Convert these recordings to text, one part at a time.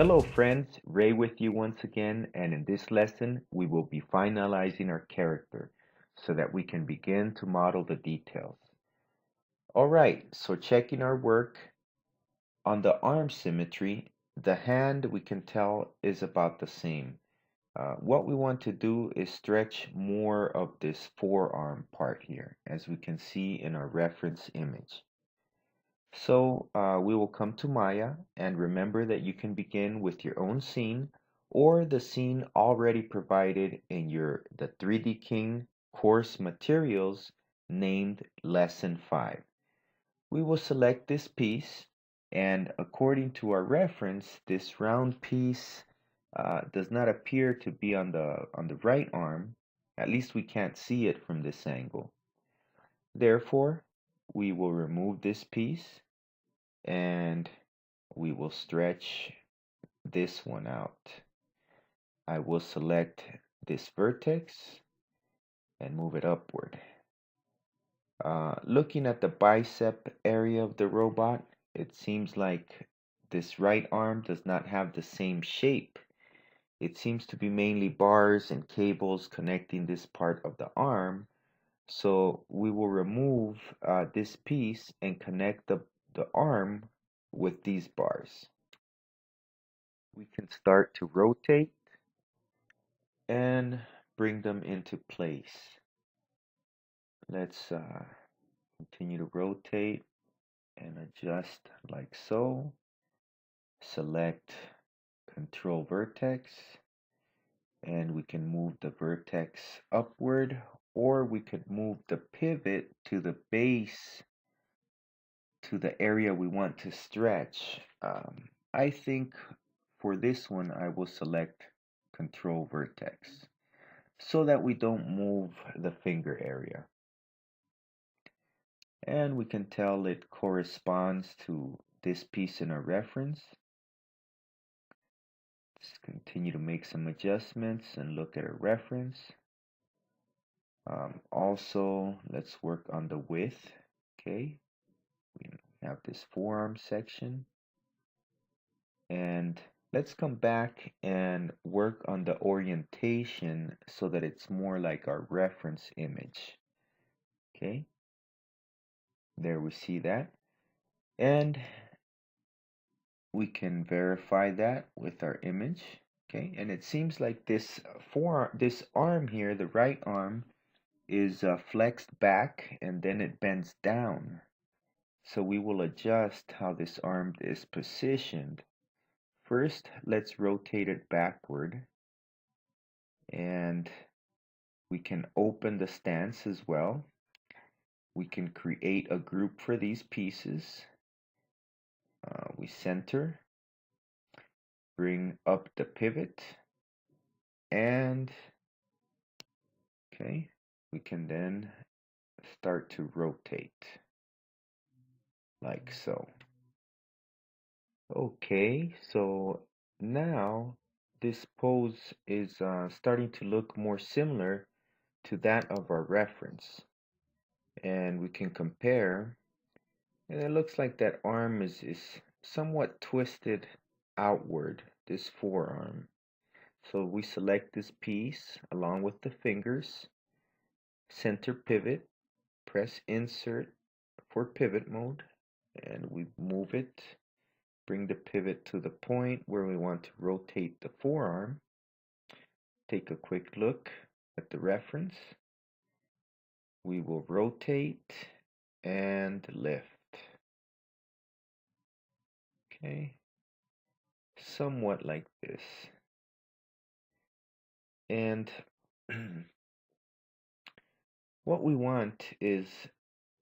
Hello friends, Ray with you once again, and in this lesson we will be finalizing our character so that we can begin to model the details. Alright, so checking our work, on the arm symmetry, the hand we can tell is about the same. What we want to do is stretch more of this forearm part here, as we can see in our reference image. So we will come to Maya, and remember that you can begin with your own scene or the scene already provided in the 3D King course materials named Lesson 5. We will select this piece, and according to our reference, this round piece does not appear to be on the right arm. At least we can't see it from this angle. Therefore, we will remove this piece and we will stretch this one out. I will select this vertex and move it upward. Looking at the bicep area of the robot, it seems like this right arm does not have the same shape. It seems to be mainly bars and cables connecting this part of the arm. So we will remove this piece and connect the arm with these bars. We can start to rotate and bring them into place. Let's continue to rotate and adjust like so. Select Control Vertex, and we can move the vertex upward, or we could move the pivot to the base, to the area we want to stretch. I think for this one I will select Control Vertex so that we don't move the finger area. And we can tell it corresponds to this piece in our reference. Let's continue to make some adjustments and look at our reference. Also, let's work on the width. Okay, we have this forearm section, and let's come back and work on the orientation so that it's more like our reference image. Okay, there we see that, and we can verify that with our image. Okay, and it seems like this arm here, the right arm, is flexed back and then it bends down. So we will adjust how this arm is positioned. First, let's rotate it backward, and we can open the stance as well. We can create a group for these pieces. We center, bring up the pivot, and okay, we can then start to rotate like so. Okay, so now this pose is starting to look more similar to that of our reference, and we can compare, and it looks like that arm is somewhat twisted outward, this forearm. So we select this piece along with the fingers, center pivot, press insert for pivot mode, and we move it, bring the pivot to the point where we want to rotate the forearm. Take a quick look at the reference. We will rotate and lift. Okay, somewhat like this. And what we want is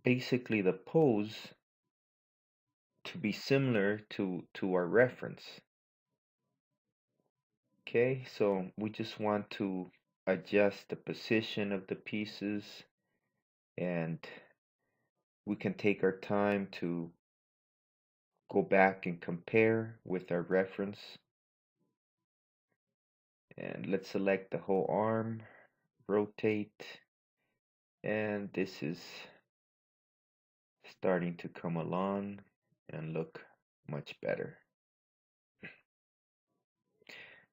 basically the pose to be similar to our reference. Okay, so we just want to adjust the position of the pieces, and we can take our time to go back and compare with our reference. And let's select the whole arm, rotate, and this is starting to come along and look much better.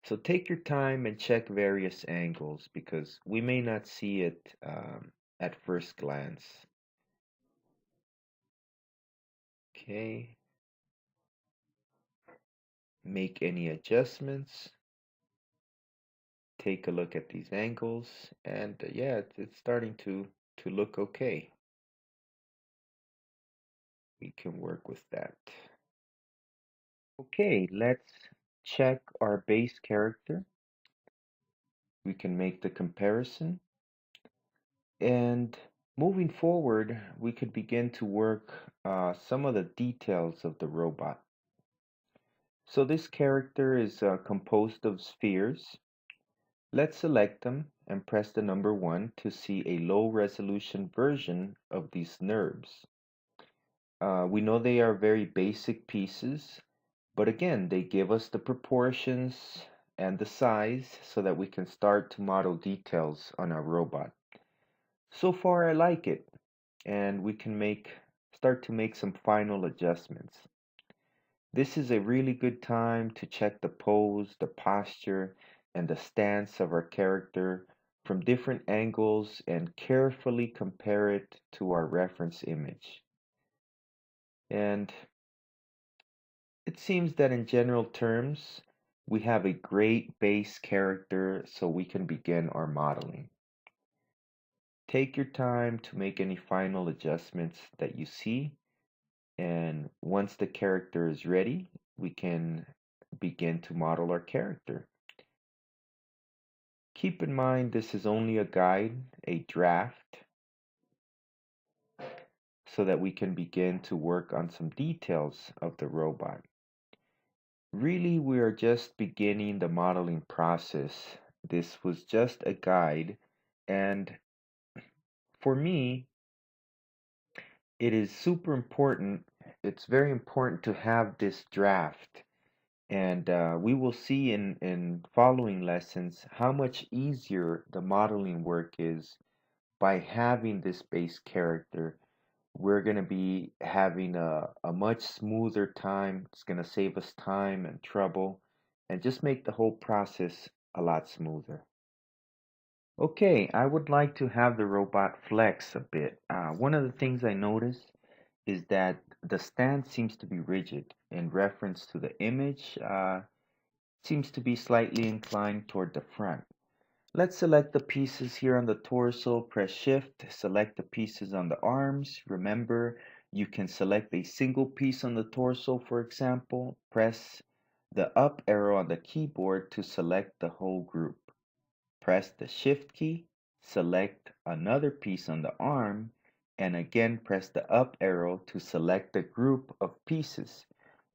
So take your time and check various angles because we may not see it at first glance. Okay, make any adjustments. Take a look at these angles, and yeah, it's starting to look okay. We can work with that. Okay, let's check our base character. We can make the comparison. And moving forward, we could begin to work some of the details of the robot. So this character is composed of spheres. Let's select them and press the number 1 to see a low resolution version of these NURBs. We know they are very basic pieces, but again, they give us the proportions and the size so that we can start to model details on our robot. So far, I like it, and we can start to make some final adjustments. This is a really good time to check the pose, the posture, and the stance of our character from different angles and carefully compare it to our reference image. And it seems that in general terms, we have a great base character so we can begin our modeling. Take your time to make any final adjustments that you see, and once the character is ready, we can begin to model our character. Keep in mind this is only a guide, a draft, so that we can begin to work on some details of the robot. Really, we are just beginning the modeling process. This was just a guide, and for me, it is super important. It's very important to have this draft. And we will see in following lessons how much easier the modeling work is by having this base character. We're going to be having a much smoother time. It's going to save us time and trouble and just make the whole process a lot smoother. Okay, I would like to have the robot flex a bit. One of the things I noticed is that the stand seems to be rigid in reference to the image. Seems to be slightly inclined toward the front. Let's select the pieces here on the torso, press shift, select the pieces on the arms. Remember, you can select a single piece on the torso, for example. Press the up arrow on the keyboard to select the whole group. Press the shift key, select another piece on the arm, and again press the up arrow to select the group of pieces.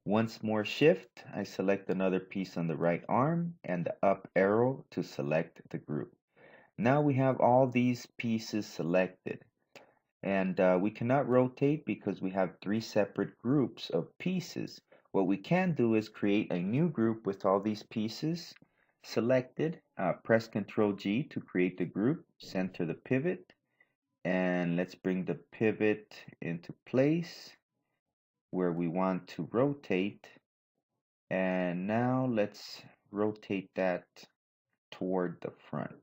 Once more shift, I select another piece on the right arm and the up arrow to select the group. Now we have all these pieces selected, and we cannot rotate because we have 3 separate groups of pieces. What we can do is create a new group with all these pieces selected. Press Ctrl G to create the group, center the pivot, and let's bring the pivot into place where we want to rotate. And now let's rotate that toward the front.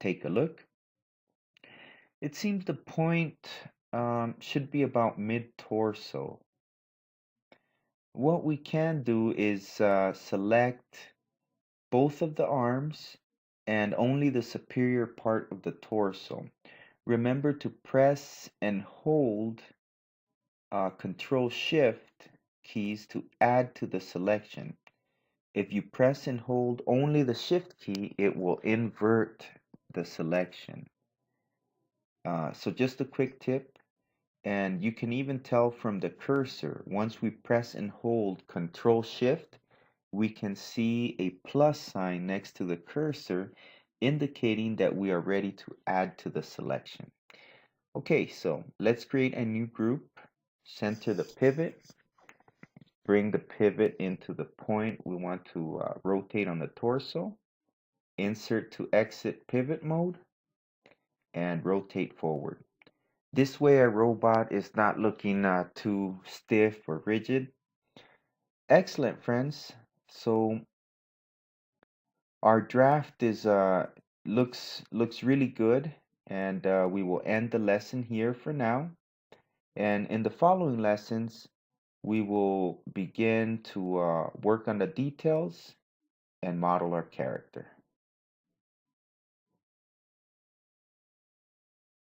Take a look. It seems the point should be about mid-torso. What we can do is select both of the arms and only the superior part of the torso. Remember to press and hold Control Shift keys to add to the selection. If you press and hold only the shift key, it will invert the selection. So just a quick tip, and you can even tell from the cursor, once we press and hold Control Shift, we can see a plus sign next to the cursor indicating that we are ready to add to the selection. Okay, so let's create a new group, center the pivot, bring the pivot into the point we want to rotate on the torso, insert to exit pivot mode, and rotate forward. This way our robot is not looking too stiff or rigid. Excellent, friends. So our draft is looks really good, and we will end the lesson here for now. And in the following lessons, we will begin to work on the details and model our character.